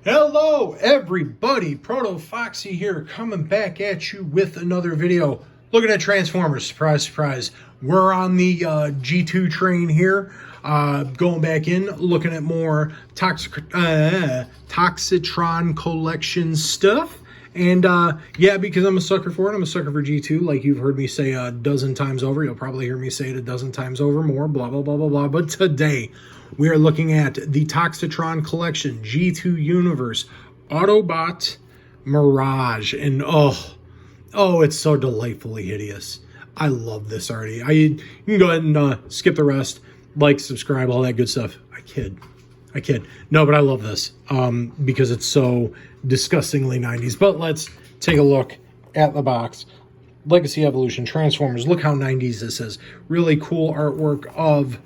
Hello everybody, ProtoFoxy here, coming back at you with another video. Looking at Transformers, surprise, surprise. We're on the G2 train here, going back in, looking at more Toxitron collection stuff. And yeah, because I'm a sucker for it, I'm a sucker for G2, like you've heard me say a dozen times over. You'll probably hear me say it a dozen times over more, blah, blah, blah, blah, blah. But today, we are looking at the Toxitron collection, G2 Universe, Autobot Mirage. And oh, it's so delightfully hideous. I love this already. You can go ahead and skip the rest, like, subscribe, all that good stuff. I kid. No, but I love this because it's so disgustingly 90s. But let's take a look at the box. Legacy Evolution, Transformers. Look how 90s this is. Really cool artwork of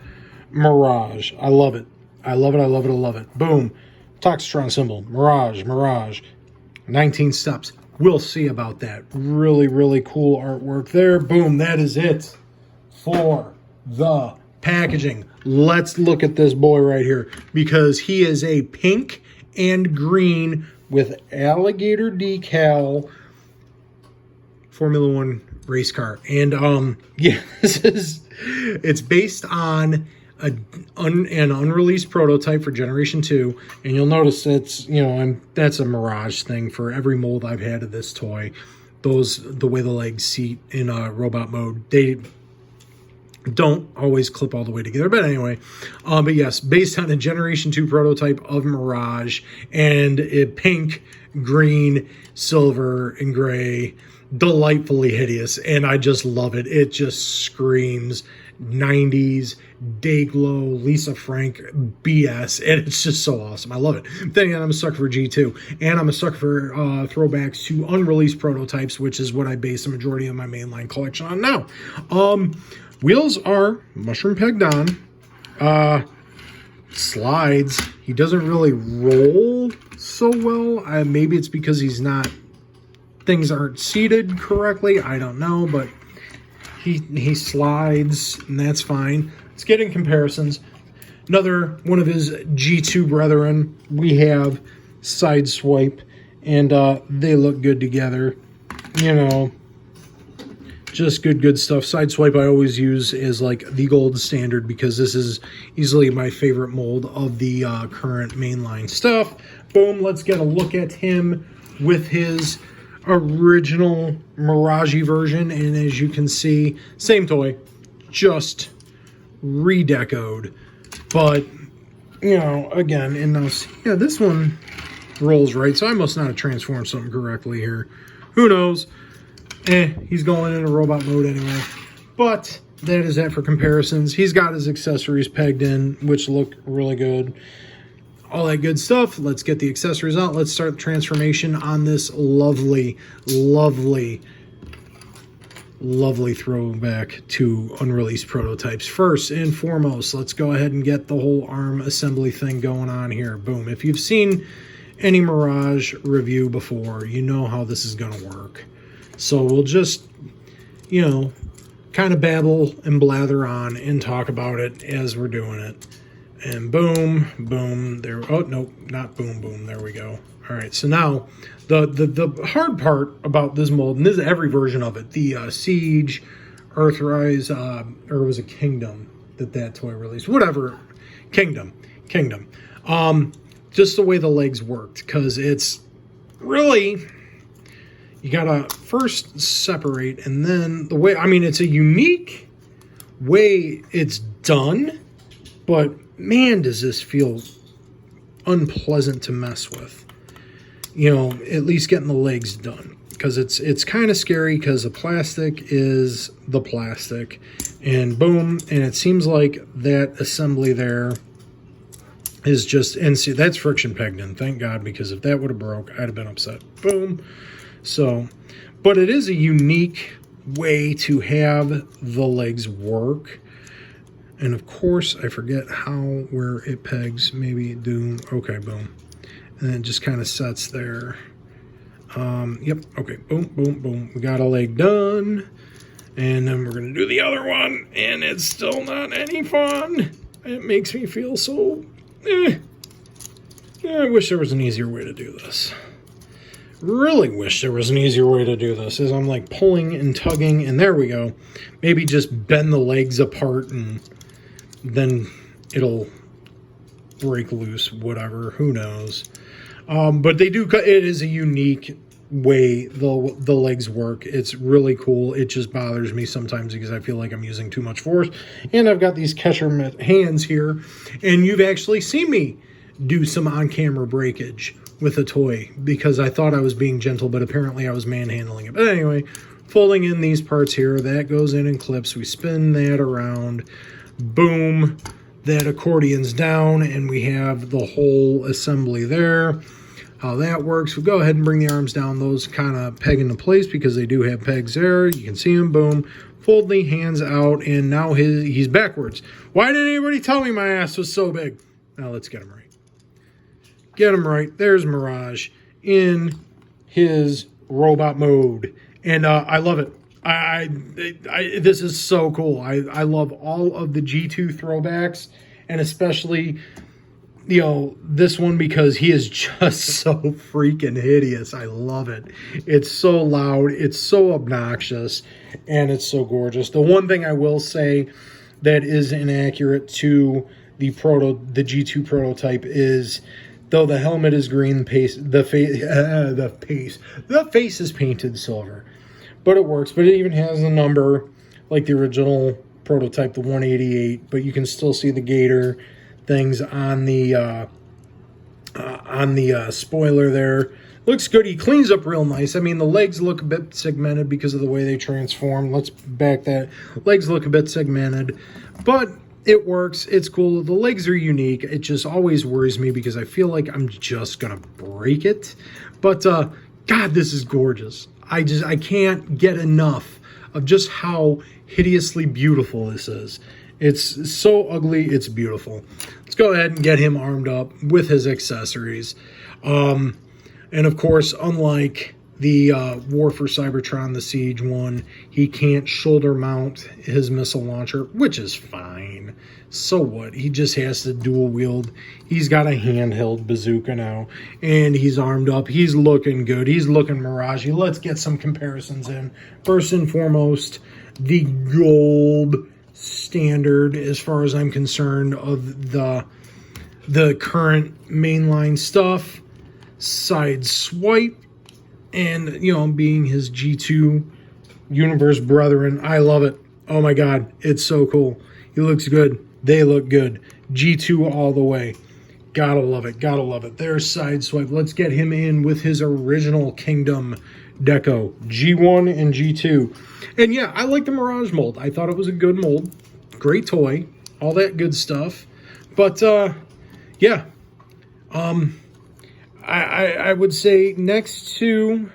Mirage. I love it. I love it. Boom. Toxitron symbol. Mirage. 19 steps. We'll see about that. Really, really cool artwork there. Boom. That is it for the packaging. Let's look at this boy right here because he is a pink and green with alligator decal Formula One race car. And yeah, it's based on an unreleased prototype for Generation 2, and you'll notice it's, that's a Mirage thing for every mold I've had of this toy. The way the legs seat in robot mode, they don't always clip all the way together, but anyway, but yes, based on a Generation 2 prototype of Mirage, and it pink, green, silver, and gray, delightfully hideous, and I just love it. It just screams 90s Dayglow, Lisa Frank BS, and it's just so awesome. I love it. Then again, I'm a sucker for G2, and I'm a sucker for throwbacks to unreleased prototypes, which is what I base the majority of my mainline collection on now. Wheels are mushroom pegged on. Slides. He doesn't really roll so well. Maybe it's because things aren't seated correctly. I don't know, but he slides, and that's fine. Let's get in comparisons. Another one of his G2 brethren. We have Sideswipe, and they look good together. Just good stuff. Sideswipe I always use is like the gold standard because this is easily my favorite mold of the current mainline stuff. Boom, let's get a look at him with his original Mirage version, and as you can see, same toy, just redecoed. But again, and now yeah, this one rolls right, so I must not have transformed something correctly here. Who knows? He's going into robot mode anyway. But that is that for comparisons. He's got his accessories pegged in, which look really good. All that good stuff. Let's get the accessories out. Let's start the transformation on this lovely throwback to unreleased prototypes. First and foremost, let's go ahead and get the whole arm assembly thing going on here. Boom. If you've seen any Mirage review before, you know how this is going to work. So we'll just, kind of babble and blather on and talk about it as we're doing it. And boom, there. Oh, no, not boom. There we go. All right, so now the hard part about this mold, and this is every version of it, the Siege, Earthrise, or it was a Kingdom that toy released. Whatever, Kingdom. Just the way the legs worked, because it's really... You gotta first separate, and then the way, it's a unique way it's done, but man, does this feel unpleasant to mess with. At least getting the legs done, because it's kind of scary because the plastic is the plastic, and boom, and it seems like that assembly there is just, and see, that's friction pegged in, thank God, because if that would have broke, I'd have been upset. Boom. So, but it is a unique way to have the legs work. And of course, I forget where it pegs. Maybe do, okay, boom. And then it just kind of sets there. Yep, okay, boom. We got a leg done. And then we're going to do the other one. And it's still not any fun. It makes me feel so, I wish there was an easier way to do this. Really wish there was an easier way to do this, as I'm like pulling and tugging, and there we go. Maybe just bend the legs apart and then it'll break loose, whatever, who knows. But they do, it is a unique way the legs work. It's really cool. It just bothers me sometimes because I feel like I'm using too much force. And I've got these catcher hands here, and you've actually seen me do some on-camera breakage with a toy because I thought I was being gentle, but apparently I was manhandling it. But anyway, folding in these parts here, that goes in and clips. We spin that around, boom, that accordion's down, and we have the whole assembly there. How that works, we go ahead and bring the arms down. Those kind of peg into place because they do have pegs there. You can see them, boom. Fold the hands out, and now he's backwards. Why didn't anybody tell me my ass was so big? Now let's get him right. Get him right. There's Mirage in his robot mode. And I love it. This is so cool. I love all of the G2 throwbacks, and especially, you know, this one because he is just so freaking hideous. I love it. It's so loud. It's so obnoxious, and it's so gorgeous. The one thing I will say that is inaccurate to the G2 prototype is, though the helmet is green, the face is painted silver. But it works. But it even has a number like the original prototype, the 188. But you can still see the gator things on the spoiler there. Looks good. He cleans up real nice. I mean, the legs look a bit segmented because of the way they transform. Let's back that. Legs look a bit segmented, but it works. It's cool. The legs are unique. It just always worries me because I feel like I'm just gonna break it. But God, this is gorgeous. I can't get enough of just how hideously beautiful this is. It's so ugly, it's beautiful. Let's go ahead and get him armed up with his accessories. And of course, unlike the War for Cybertron, the Siege one, he can't shoulder mount his missile launcher, which is fine. So what? He just has to dual wield. He's got a handheld bazooka now, and he's armed up. He's looking good. He's looking Mirage. Let's get some comparisons in. First and foremost, the gold standard, as far as I'm concerned, of the current mainline stuff. Side swipe, and, you know, being his G2 universe brethren, I love it. Oh my God, it's so cool. He looks good. They look good. G2 all the way. Gotta love it. Gotta love it. There's side swipe. Let's get him in with his original Kingdom deco. G1 and G2. And yeah, I like the Mirage mold. I thought it was a good mold. Great toy. All that good stuff. But, yeah. I would say next to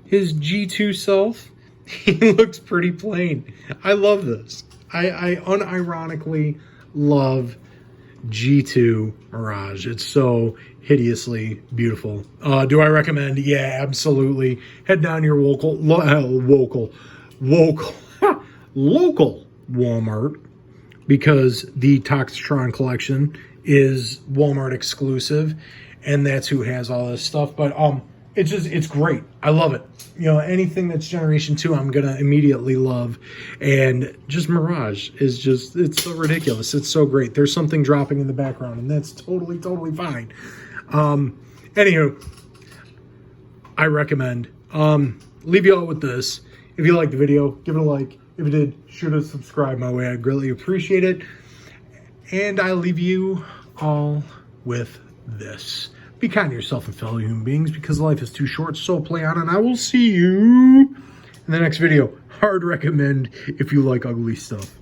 his G2 self, he looks pretty plain. I love this. I unironically love G2 Mirage. It's so hideously beautiful. Do I recommend? Yeah, absolutely. Head down to your local Walmart, because the Toxitron collection is Walmart exclusive, and that's who has all this stuff. But it's great. I love it. You know, anything that's Generation 2, I'm gonna immediately love. And just Mirage is just, it's so ridiculous. It's so great. There's something dropping in the background, and that's totally fine. Anywho, I recommend. Leave you all with this. If you liked the video, give it a like. If you did, shoot a subscribe my way. I'd greatly appreciate it. And I leave you all with this. Be kind to yourself and fellow human beings, because life is too short, so play on, and I will see you in the next video. Hard recommend if you like ugly stuff.